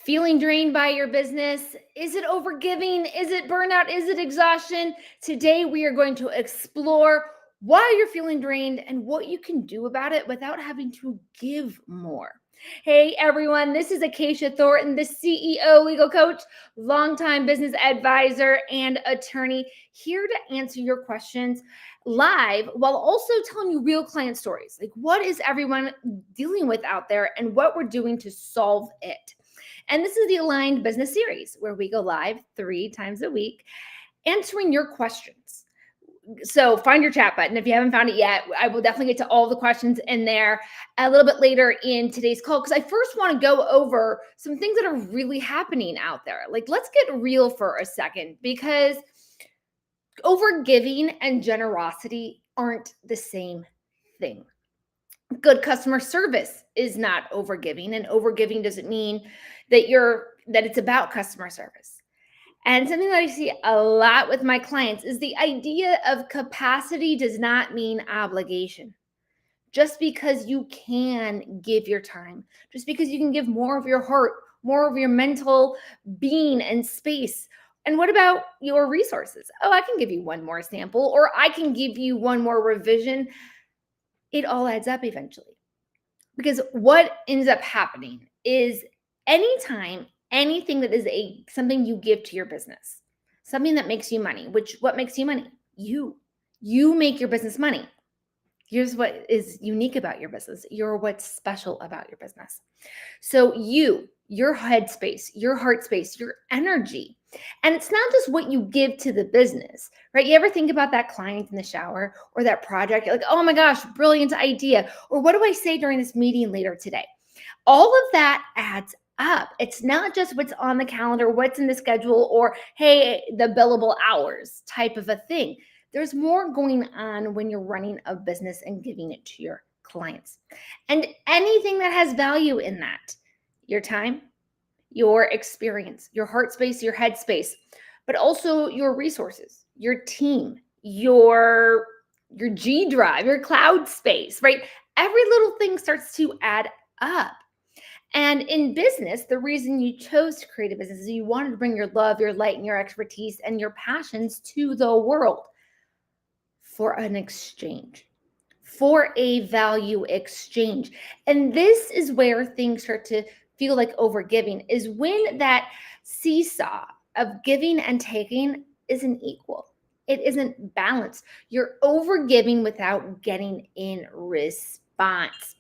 Feeling drained by your business? Is it overgiving? Is it burnout? Is it exhaustion? Today, we are going to explore why you're feeling drained and what you can do about it without having to give more. Hey everyone, this is Acacia Thornton, the CEO, legal coach, longtime business advisor, and attorney, here to answer your questions live while also telling you real client stories. Like, what is everyone dealing with out there and what we're doing to solve it? And this is the Aligned Business Series, where we go live 3 times a week answering your questions. So find your chat button. If you haven't found it yet, I will definitely get to all the questions in there a little bit later in today's call, because I first want to go over some things that are really happening out there. Like, let's get real for a second, because overgiving and generosity aren't the same thing. Good customer service is not overgiving, and overgiving doesn't mean that it's about customer service. And something that I see a lot with my clients is the idea of capacity does not mean obligation. Just because you can give your time, just because you can give more of your heart, more of your mental being and space. And what about your resources? Oh, I can give you one more sample, or I can give you one more revision. It all adds up eventually. Because what ends up happening is anytime anything that is something you give to your business, something that makes you money, what makes you money? You make your business money. Here's what is unique about your business. You're what's special about your business. So your headspace, your heart space, your energy. And it's not just what you give to the business, right? You ever think about that client in the shower or that project? You're like, oh my gosh, brilliant idea. Or what do I say during this meeting later today? All of that adds up. It's not just what's on the calendar, what's in the schedule, or hey, the billable hours type of a thing. There's more going on when you're running a business and giving it to your clients. And anything that has value in that, your time, your experience, your heart space, your head space, but also your resources, your team, your G drive, your cloud space, right? Every little thing starts to add up. And in business, the reason you chose to create a business is you wanted to bring your love, your light, and your expertise and your passions to the world for an exchange, for a value exchange. And this is where things start to feel like overgiving, is when that seesaw of giving and taking isn't equal. It isn't balanced. You're overgiving without getting in response.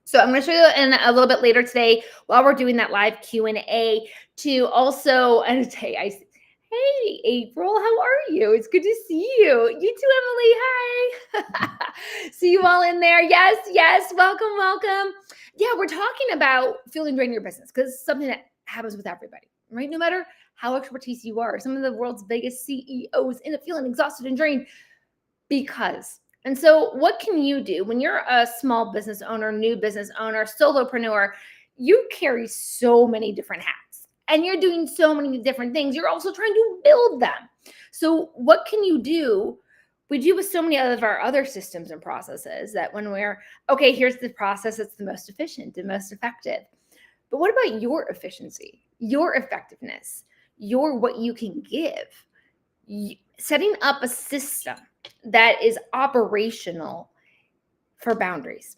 So I'm going to show you in a little bit later today, while we're doing that live Q&A, to also, and today hey, April, how are you? It's good to see you. You too, Emily. Hi. See you all in there. Yes. Welcome. Yeah, we're talking about feeling drained in your business, because it's something that happens with everybody, right? No matter how expertise you are. Some of the world's biggest CEOs end up feeling exhausted and drained because. And so what can you do when you're a small business owner, new business owner, solopreneur? You carry so many different hats, and you're doing so many different things. You're also trying to build them. So what can you do? We do with so many of our other systems and processes that when we're, okay, here's the process that's the most efficient and most effective. But what about your efficiency, your effectiveness, what you can give? Setting up a system that is operational for boundaries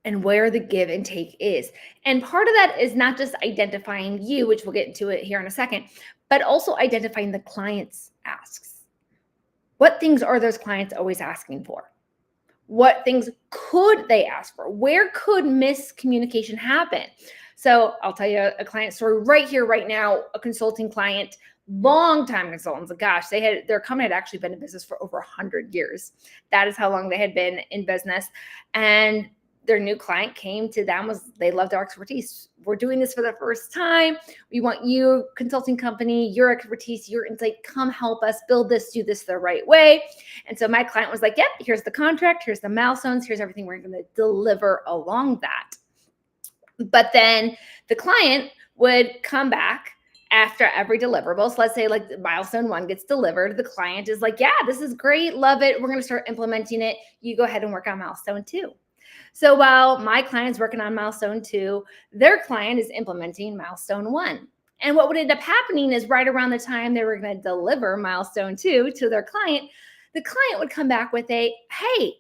and where the give and take is. And part of that is not just identifying you, which we'll get into it here in a second, but also identifying the client's asks. What things are those clients always asking for? What things could they ask for? Where could miscommunication happen? So I'll tell you a client story right here, right now, a consulting client, long-time consultants. Gosh, their company had actually been in business for over 100 years. That is how long they had been in business. And their new client came to them, they loved our expertise. We're doing this for the first time. We want you, consulting company, your expertise, your insight, come help us build this, do this the right way. And so my client was like, yep, here's the contract, here's the milestones, here's everything we're going to deliver along that. But then the client would come back after every deliverable. So let's say like milestone 1 gets delivered. The client is like, yeah, this is great. Love it. We're going to start implementing it. You go ahead and work on milestone 2. So while my client is working on milestone 2, their client is implementing milestone 1. And what would end up happening is right around the time they were going to deliver milestone 2 to their client, the client would come back with a, hey,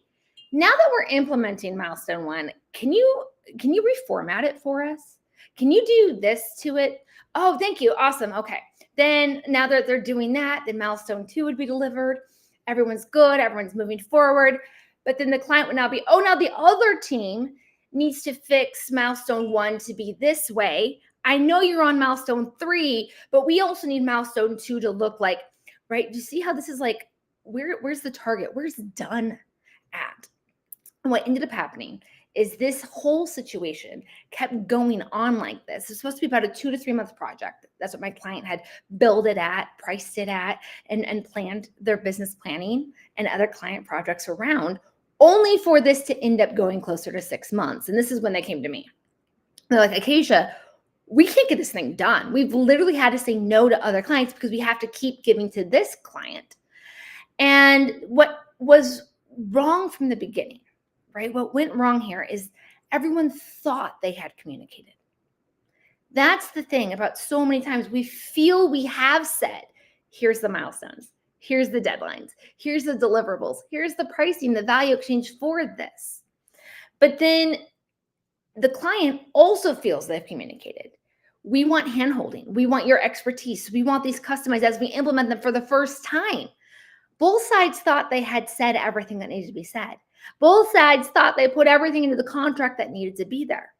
now that we're implementing milestone 1, can you reformat it for us? Can you do this to it? Oh, thank you. Awesome. Okay. Then now that they're doing that, then milestone 2 would be delivered. Everyone's good. Everyone's moving forward. But then the client would now be, oh, now the other team needs to fix milestone 1 to be this way. I know you're on milestone 3, but we also need milestone 2 to look like, right? Do you see how this is like, where's the target? Where's done at? And what ended up happening is this whole situation kept going on like this. It's supposed to be about a 2 to 3 month project. That's what my client had billed it at, priced it at, and planned their business planning and other client projects around, only for this to end up going closer to 6 months. And this is when they came to me. They're like, Acacia, we can't get this thing done. We've literally had to say no to other clients because we have to keep giving to this client. And what was wrong from the beginning, right? What went wrong here is everyone thought they had communicated. That's the thing about so many times we feel we have said, here's the milestones, here's the deadlines, here's the deliverables, here's the pricing, the value exchange for this. But then the client also feels they've communicated. We want handholding. We want your expertise. We want these customized as we implement them for the first time. Both sides thought they had said everything that needed to be said. Both sides thought they put everything into the contract that needed to be there.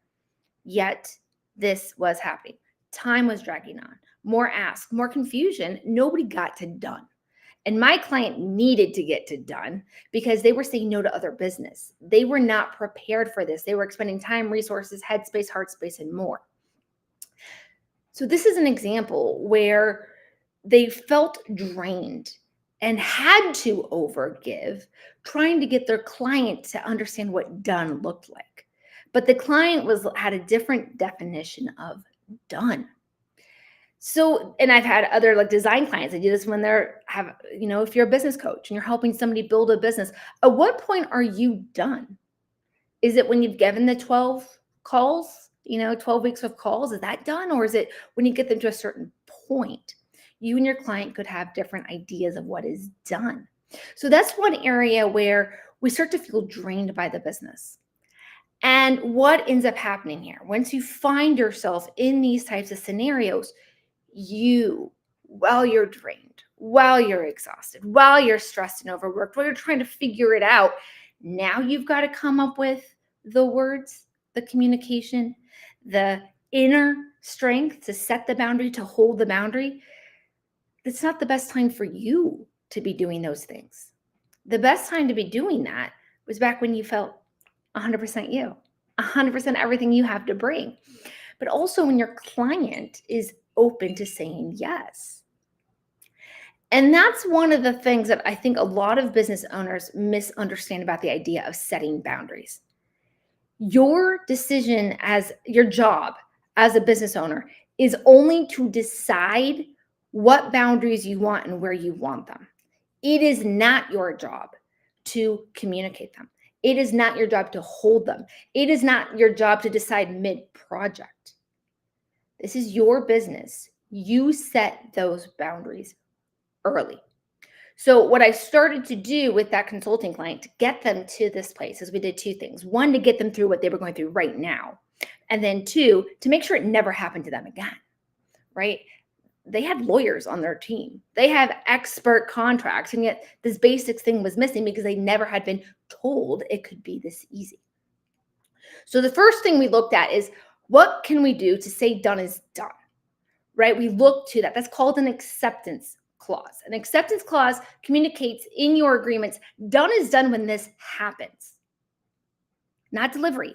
Yet this was happening. Time was dragging on. More asks, more confusion. Nobody got to done. And my client needed to get to done because they were saying no to other business. They were not prepared for this. They were expending time, resources, headspace, heart space, and more. So this is an example where they felt drained and had to overgive, trying to get their client to understand what done looked like. But the client had a different definition of done. So, and I've had other like design clients that do this when if you're a business coach and you're helping somebody build a business, at what point are you done? Is it when you've given the 12 calls, 12 weeks of calls? Is that done? Or is it when you get them to a certain point? You and your client could have different ideas of what is done. So that's one area where we start to feel drained by the business. And what ends up happening here, once you find yourself in these types of scenarios, while you're drained, while you're exhausted, while you're stressed and overworked, while you're trying to figure it out, now you've got to come up with the words, the communication, the inner strength to set the boundary, to hold the boundary. It's not the best time for you to be doing those things. The best time to be doing that was back when you felt 100% you, 100% everything you have to bring. But also when your client is open to saying yes. And that's one of the things that I think a lot of business owners misunderstand about the idea of setting boundaries. Your decision as your job as a business owner is only to decide what boundaries you want and where you want them. It is not your job to communicate them. It is not your job to hold them. It is not your job to decide mid-project. This is your business. You set those boundaries early. So what I started to do with that consulting client to get them to this place is we did two things. One, to get them through what they were going through right now. And then two, to make sure it never happened to them again, right? They had lawyers on their team. They have expert contracts, and yet this basic thing was missing because they never had been told it could be this easy. So the first thing we looked at is, what can we do to say done is done, right? We look to that. That's called an acceptance clause. An acceptance clause communicates in your agreements, done is done when this happens, not delivery.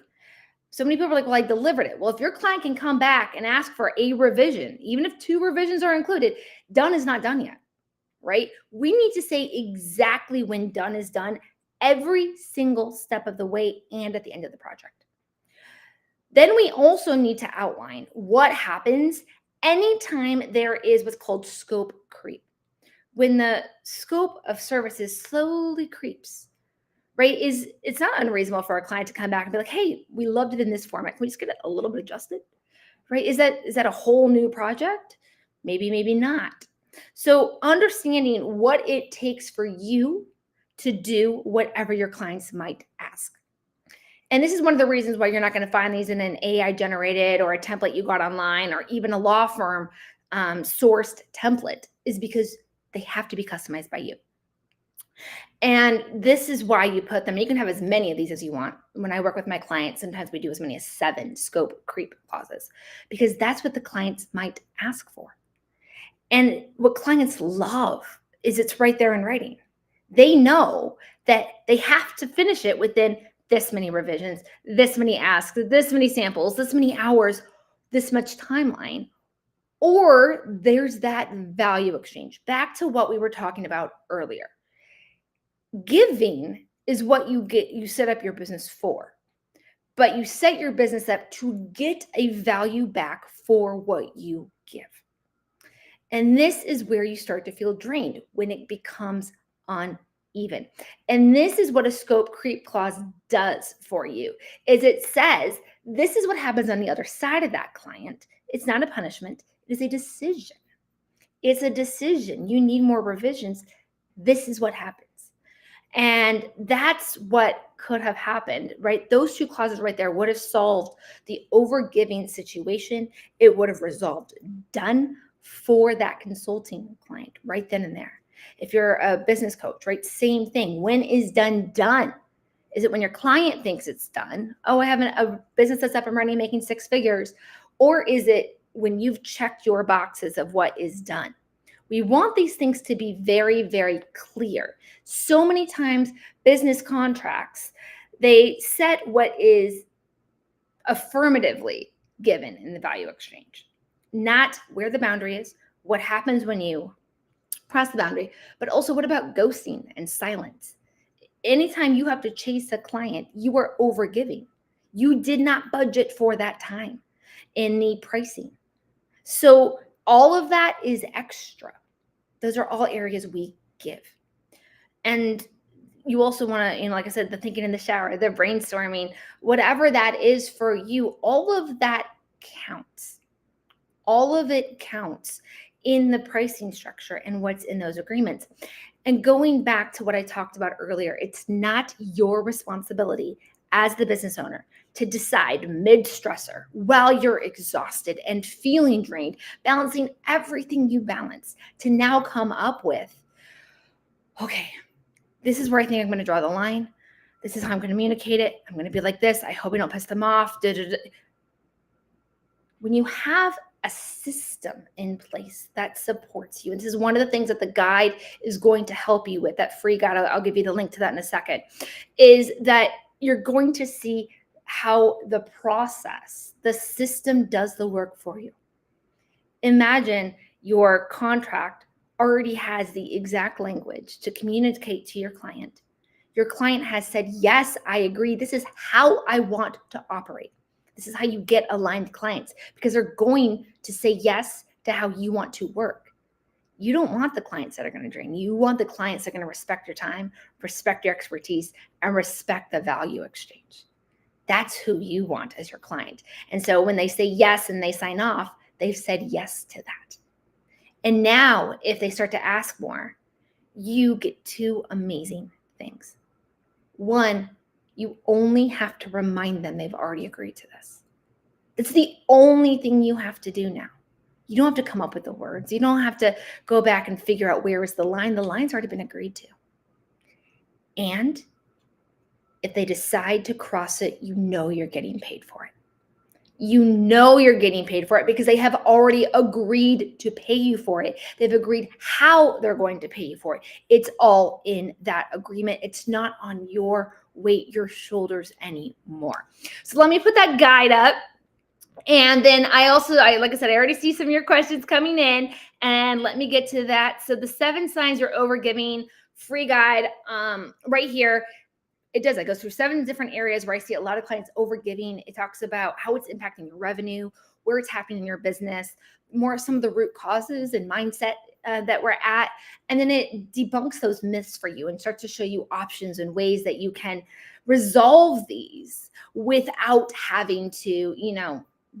So many people are like, well, I delivered it. Well, if your client can come back and ask for a revision, even if 2 revisions are included, done is not done yet, right? We need to say exactly when done is done every single step of the way and at the end of the project. Then we also need to outline what happens anytime there is what's called scope creep. When the scope of services slowly creeps, right? It's not unreasonable for a client to come back and be like, hey, we loved it in this format. Can we just get it a little bit adjusted? Right? Is that a whole new project? Maybe, maybe not. So understanding what it takes for you to do whatever your clients might ask. And this is one of the reasons why you're not going to find these in an AI generated or a template you got online or even a law firm sourced template, is because they have to be customized by you. And this is why you put them. You can have as many of these as you want. When I work with my clients, sometimes we do as many as 7 scope creep clauses, because that's what the clients might ask for. And what clients love is it's right there in writing. They know that they have to finish it within this many revisions, this many asks, this many samples, this many hours, this much timeline, or there's that value exchange. Back to what we were talking about earlier. Giving is what you set up your business for, but you set your business up to get a value back for what you give. And this is where you start to feel drained, when it becomes uneven. And this is what a scope creep clause does for you, is it says, this is what happens on the other side of that client. It's not a punishment. It is a decision. It's a decision. You need more revisions. This is what happens. And that's what could have happened, right? Those 2 clauses right there would have solved the overgiving situation. It would have resolved done for that consulting client right then and there. If you're a business coach, right? Same thing. When is done done? Is it when your client thinks it's done? Oh, I have a business that's up and running, making 6 figures. Or is it when you've checked your boxes of what is done? We want these things to be very, very clear. So many times business contracts, they set what is affirmatively given in the value exchange, not where the boundary is, what happens when you cross the boundary, but also what about ghosting and silence? Anytime you have to chase a client, you are overgiving. You did not budget for that time in the pricing. So all of that is extra. Those are all areas we give. And you also want to, like I said, the thinking in the shower, the brainstorming, whatever that is for you, all of that counts. All of it counts in the pricing structure and what's in those agreements. And going back to what I talked about earlier, it's not your responsibility as the business owner to decide mid-stressor while you're exhausted and feeling drained, balancing everything you balance, to now come up with, okay, this is where I think I'm going to draw the line. This is how I'm going to communicate it. I'm going to be like this. I hope I don't piss them off. When you have a system in place that supports you, and this is one of the things that the guide is going to help you with, that free guide, I'll give you the link to that in a second, is that you're going to see how the process, the system does the work for you. Imagine your contract already has the exact language to communicate to your client. Your client has said, yes, I agree. This is how I want to operate. This is how you get aligned clients, because they're going to say yes to how you want to work. You don't want the clients that are going to drain you. You want the clients that are going to respect your time, respect your expertise, and respect the value exchange. That's who you want as your client. And so when they say yes and they sign off, they've said yes to that. And now if they start to ask more, you get 2 amazing things. 1, you only have to remind them they've already agreed to this. It's the only thing you have to do now. You don't have to come up with the words. You don't have to go back and figure out where is the line. The line's already been agreed to. And if they decide to cross it, you know you're getting paid for it. You know you're getting paid for it because they have already agreed to pay you for it. They've agreed how they're going to pay you for it. It's all in that agreement. It's not on your weight, your shoulders anymore. So let me put that guide up. And then I like I said, I already see some of your questions coming in, and let me get to that. So the 7 signs you're overgiving free guide right here. It goes through 7 different areas where I see a lot of clients overgiving. It talks about how it's impacting your revenue, where it's happening in your business, some of the root causes and mindset that we're at, and then it debunks those myths for you and starts to show you options and ways that you can resolve these without having to,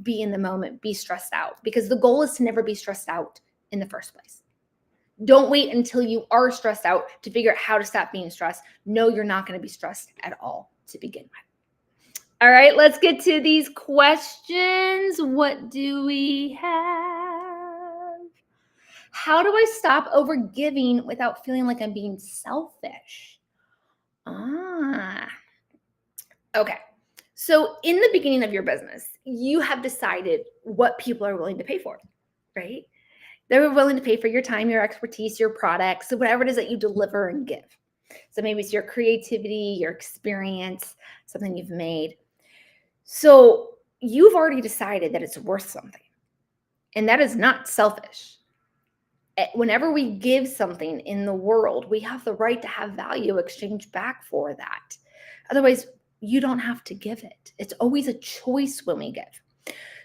be in the moment, be stressed out, because the goal is to never be stressed out in the first place. Don't wait until you are stressed out to figure out how to stop being stressed. No, you're not going to be stressed at all to begin with. All right, let's get to these questions. What do we have? How do I stop overgiving without feeling like I'm being selfish? Okay. So in the beginning of your business, you have decided what people are willing to pay for, right? They're willing to pay for your time, your expertise, your products, so whatever it is that you deliver and give. So maybe it's your creativity, your experience, something you've made. So you've already decided that it's worth something. And that is not selfish. Whenever we give something in the world, we have the right to have value exchanged back for that. Otherwise, you don't have to give it. It's always a choice when we give.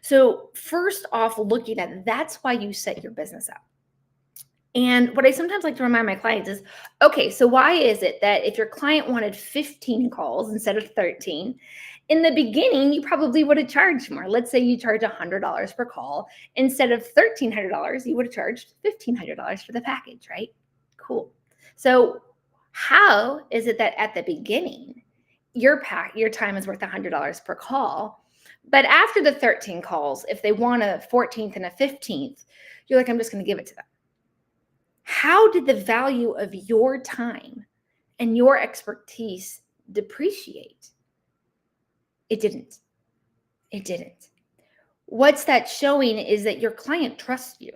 So first off, looking at that's why you set your business up. And what I sometimes like to remind my clients is, okay, so why is it that if your client wanted 15 calls instead of 13, in the beginning, you probably would have charged more. Let's say you charge $100 per call. Instead of $1,300, you would have charged $1,500 for the package, right? Cool. So how is it that at the beginning, your time is worth $100 per call, but after the 13 calls, if they want a 14th and a 15th, you're like, I'm just going to give it to them. How did the value of your time and your expertise depreciate? It didn't. It didn't. What's that showing is that your client trusts you.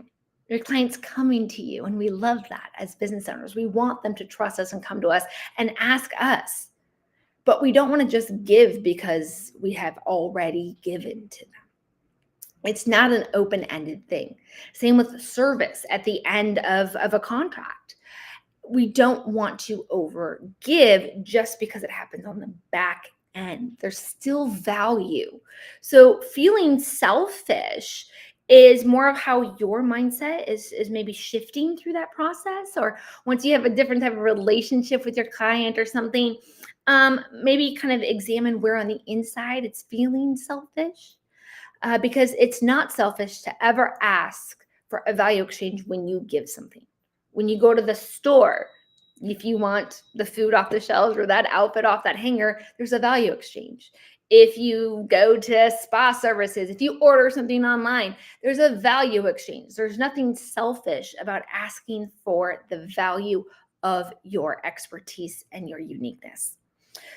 Your client's coming to you, and we love that as business owners. We want them to trust us and come to us and ask us. But we don't want to just give because we have already given to them. It's not an open-ended thing. Same with service at the end of a contract. We don't want to overgive just because it happens on the back end. There's still value. So feeling selfish is more of how your mindset is maybe shifting through that process, or once you have a different type of relationship with your client or something, maybe kind of examine where on the inside it's feeling selfish. Because it's not selfish to ever ask for a value exchange when you give something. When you go to the store, if you want the food off the shelves or that outfit off that hanger, there's a value exchange. If you go to spa services, if you order something online, there's a value exchange. There's nothing selfish about asking for the value of your expertise and your uniqueness.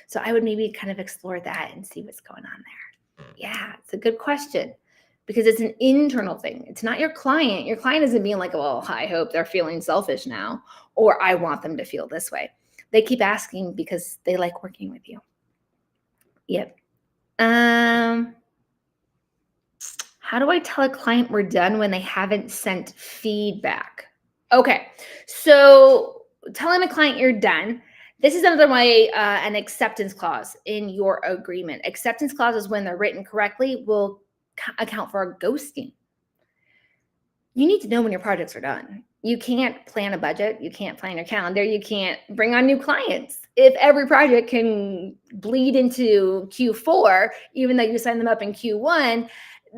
So I would maybe kind of explore that and see what's going on there. Yeah, it's a good question because it's an internal thing. It's not your client. Your client isn't being like, well, I hope they're feeling selfish now, or I want them to feel this way. They keep asking because they like working with you. Yep. How do I tell a client we're done when they haven't sent feedback? Okay, so telling a client you're done. This is another way, an acceptance clause in your agreement. Acceptance clauses, when they're written correctly, will account for a ghosting. You need to know when your projects are done. You can't plan a budget. You can't plan your calendar. You can't bring on new clients. If every project can bleed into Q4, even though you sign them up in Q1,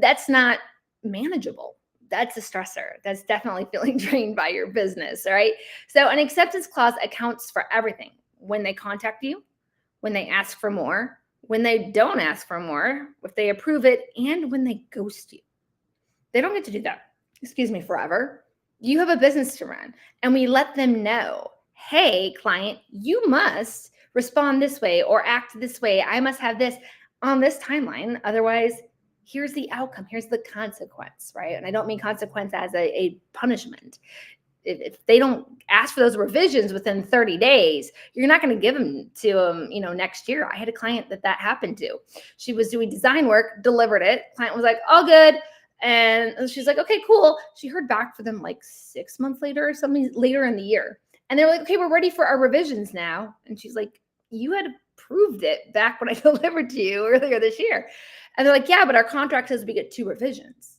that's not manageable. That's a stressor. That's definitely feeling drained by your business, all right? So an acceptance clause accounts for everything. When they contact you, when they ask for more, when they don't ask for more, if they approve it, and when they ghost you. They don't get to do that, forever. You have a business to run, and we let them know, hey, client, you must respond this way or act this way. I must have this on this timeline. Otherwise, here's the outcome. Here's the consequence, right? And I don't mean consequence as a punishment. If they don't ask for those revisions within 30 days, you're not going to give them to them, next year. I had a client that happened to. She was doing design work, delivered it. Client was like, all good. And she's like, okay, cool. She heard back from them like 6 months later or something later in the year. And they're like, okay, we're ready for our revisions now. And she's like, you had approved it back when I delivered to you earlier this year. And they're like, yeah, but our contract says we get 2 revisions.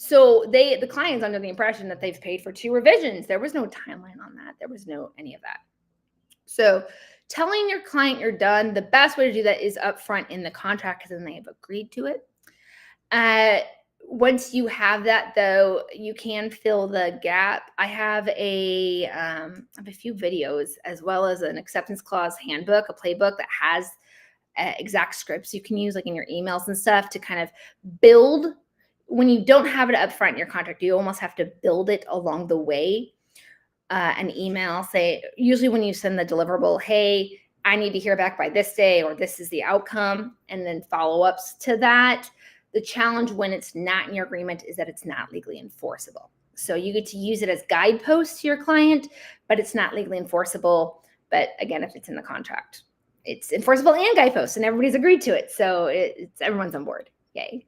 So the client's under the impression that they've paid for 2 revisions. There was no timeline on that. There was no any of that. So telling your client you're done, the best way to do that is upfront in the contract because then they have agreed to it. Once you have that, though, you can fill the gap. I have a few videos as well as an acceptance clause handbook, a playbook that has exact scripts you can use like in your emails and stuff to kind of build. When you don't have it up front in your contract, you almost have to build it along the way. An email, say, usually when you send the deliverable, hey, I need to hear back by this day, or this is the outcome, and then follow-ups to that. The challenge when it's not in your agreement is that it's not legally enforceable. So you get to use it as guideposts to your client, but it's not legally enforceable. But again, if it's in the contract, it's enforceable and guideposts, and everybody's agreed to it. So it's everyone's on board. Yay.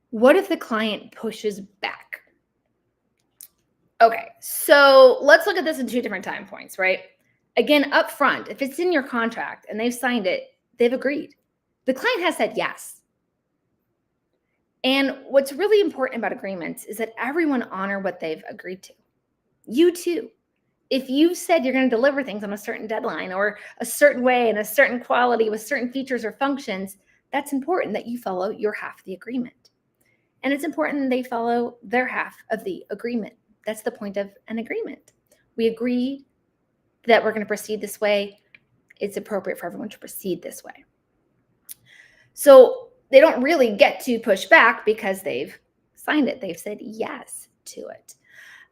What if the client pushes back? Okay, so let's look at this in 2 different time points, right? Again, up front, if it's in your contract and they've signed it, they've agreed. The client has said yes. And what's really important about agreements is that everyone honor what they've agreed to. You too. If you said you're going to deliver things on a certain deadline or a certain way and a certain quality with certain features or functions, that's important that you follow your half of the agreement. And it's important that they follow their half of the agreement. That's the point of an agreement. We agree that we're going to proceed this way. It's appropriate for everyone to proceed this way. So they don't really get to push back because they've signed it. They've said yes to it.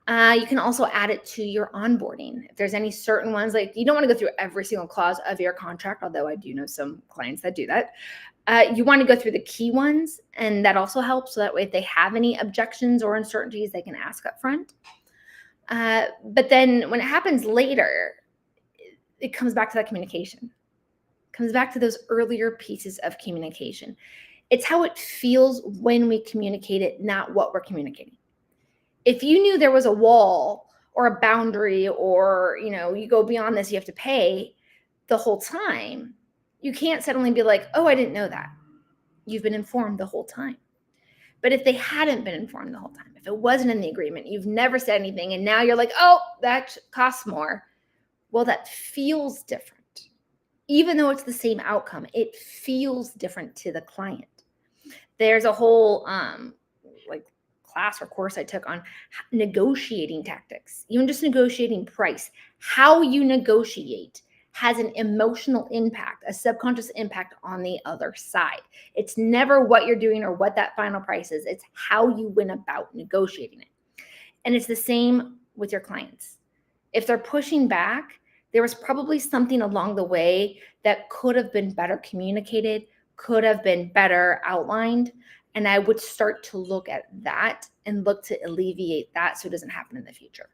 You can also add it to your onboarding. If there's any certain ones, like you don't want to go through every single clause of your contract, although I do know some clients that do that. You want to go through the key ones, and that also helps. So that way, if they have any objections or uncertainties, they can ask up front. But then when it happens later, it comes back to that communication. It comes back to those earlier pieces of communication. It's how it feels when we communicate it, not what we're communicating. If you knew there was a wall or a boundary or, you go beyond this, you have to pay the whole time, you can't suddenly be like, oh, I didn't know that. You've been informed the whole time. But if they hadn't been informed the whole time, if it wasn't in the agreement, you've never said anything, and now you're like, oh, that costs more. Well, that feels different. Even though it's the same outcome, it feels different to the client. There's a whole class or course I took on negotiating tactics, even just negotiating price. How you negotiate has an emotional impact, a subconscious impact on the other side. It's never what you're doing or what that final price is. It's how you went about negotiating it. And it's the same with your clients. If they're pushing back, there was probably something along the way that could have been better communicated, could have been better outlined. And I would start to look at that and look to alleviate that so it doesn't happen in the future.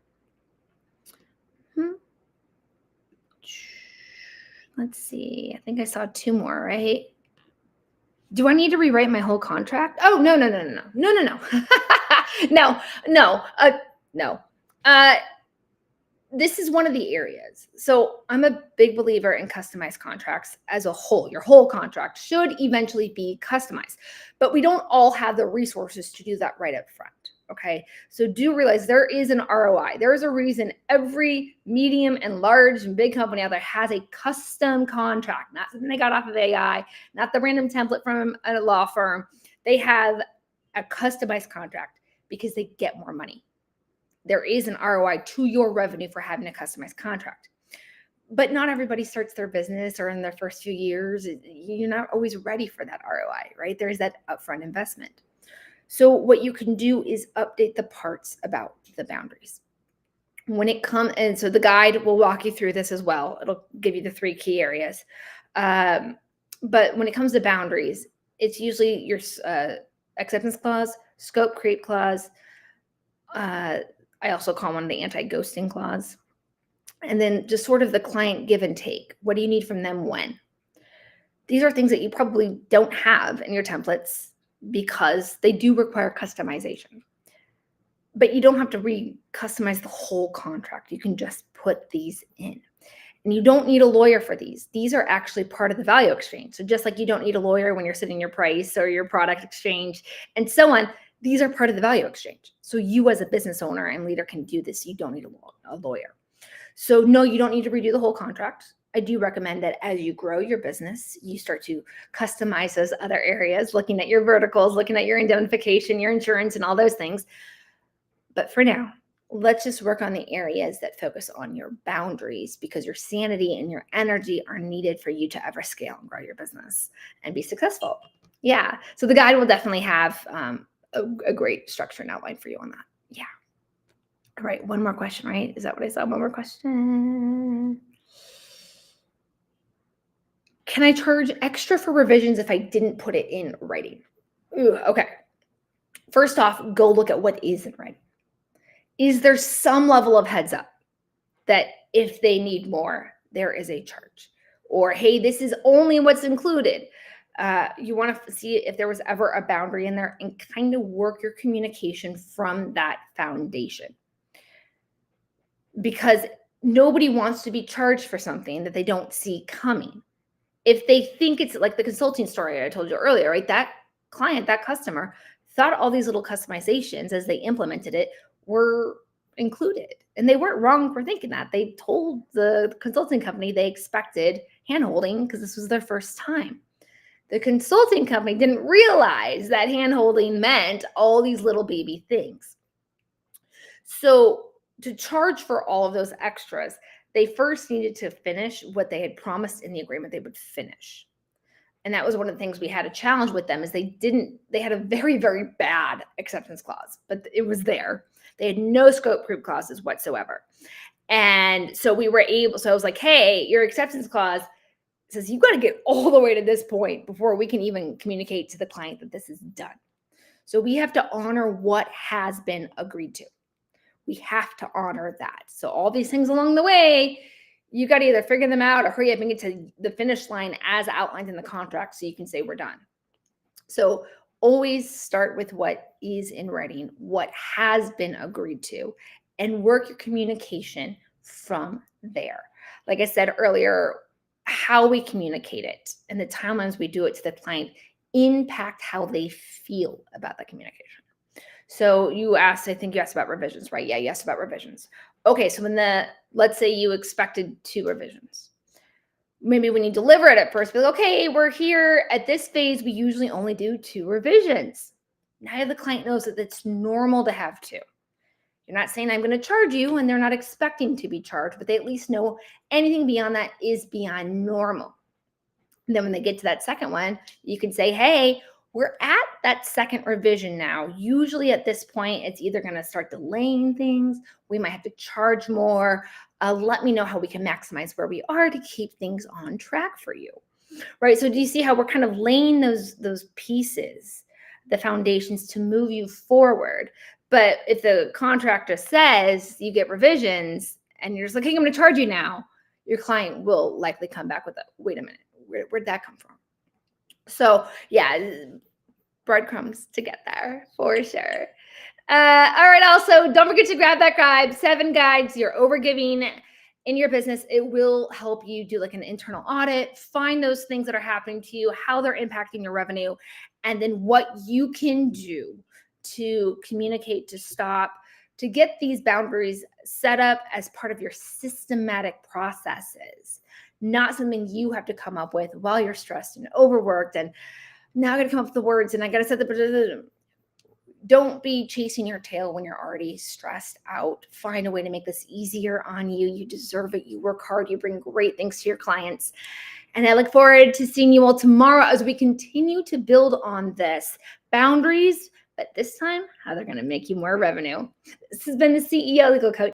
Let's see. I think I saw 2 more, right? Do I need to rewrite my whole contract? Oh, no. No. This is one of the areas. So I'm a big believer in customized contracts as a whole. Your whole contract should eventually be customized, but we don't all have the resources to do that right up front. Okay. So do realize there is an ROI. There is a reason every medium and large and big company out there has a custom contract, not something they got off of AI, not the random template from a law firm. They have a customized contract because they get more money. There is an ROI to your revenue for having a customized contract. But not everybody starts their business or in their first few years. You're not always ready for that ROI, right? There's that upfront investment. So what you can do is update the parts about the boundaries. When it comes, and so the guide will walk you through this as well. It'll give you the 3 key areas. But when it comes to boundaries, it's usually your acceptance clause, scope creep clause. I also call one the anti-ghosting clause. And then just sort of the client give and take. What do you need from them when? These are things that you probably don't have in your templates because they do require customization. But you don't have to re-customize the whole contract. You can just put these in. And you don't need a lawyer for these. These are actually part of the value exchange. So just like you don't need a lawyer when you're setting your price or your product exchange and so on, these are part of the value exchange. So you as a business owner and leader can do this. You don't need a lawyer. So no, you don't need to redo the whole contract. I do recommend that as you grow your business, you start to customize those other areas, looking at your verticals, looking at your indemnification, your insurance, and all those things. But for now, let's just work on the areas that focus on your boundaries, because your sanity and your energy are needed for you to ever scale and grow your business and be successful. Yeah. So the guide will definitely have a great structure and outline for you on that. Yeah. All right. One more question, right? Is that what I saw? One more question. Can I charge extra for revisions if I didn't put it in writing? Ooh, okay. First off, go look at what is in writing. Is there some level of heads up that if they need more, there is a charge? Or, hey, this is only what's included. You want to see if there was ever a boundary in there and kind of work your communication from that foundation. Because nobody wants to be charged for something that they don't see coming. If they think it's like the consulting story I told you earlier, right? That client, that customer thought all these little customizations as they implemented it were included. And they weren't wrong for thinking that. They told the consulting company they expected handholding because this was their first time. The consulting company didn't realize that handholding meant all these little baby things. So to charge for all of those extras, they first needed to finish what they had promised in the agreement they would finish. And that was one of the things we had a challenge with them is they had a very, very bad acceptance clause, but it was there. They had no scope creep clauses whatsoever. And so I was like, hey, your acceptance clause says you got to get all the way to this point before we can even communicate to the client that this is done. So we have to honor what has been agreed to. We have to honor that. So all these things along the way, you got to either figure them out or hurry up and get to the finish line as outlined in the contract so you can say we're done. So always start with what is in writing, what has been agreed to, and work your communication from there. Like I said earlier, how we communicate it and the timelines we do it to the client impact how they feel about the communication. So I think you asked about revisions, right? Yeah, you asked about revisions. Okay, so let's say you expected 2 revisions. Maybe when you deliver it at first, be like, okay, we're here at this phase, we usually only do 2 revisions. Now the client knows that it's normal to have 2. You're not saying I'm going to charge you, and they're not expecting to be charged, but they at least know anything beyond that is beyond normal. And then when they get to that second one, you can say, hey, we're at that second revision now. Usually at this point, it's either going to start delaying things. We might have to charge more. Let me know how we can maximize where we are to keep things on track for you. Right. So do you see how we're kind of laying those pieces, the foundations to move you forward? But if the contractor says you get revisions and you're just like, hey, I'm going to charge you now, your client will likely come back with wait a minute, where'd that come from? So yeah, breadcrumbs to get there for sure. All right. Also, don't forget to grab that guide, 7 guides, you're overgiving in your business. It will help you do like an internal audit, find those things that are happening to you, how they're impacting your revenue, and then what you can do to communicate, to stop, to get these boundaries set up as part of your systematic processes, not something you have to come up with while you're stressed and overworked. And now I got to come up with the words and I got to set the. Don't be chasing your tail when you're already stressed out. Find a way to make this easier on you. You deserve it. You work hard. You bring great things to your clients. And I look forward to seeing you all tomorrow as we continue to build on this. Boundaries, but this time, how they're going to make you more revenue. This has been the CEO Legal Coach.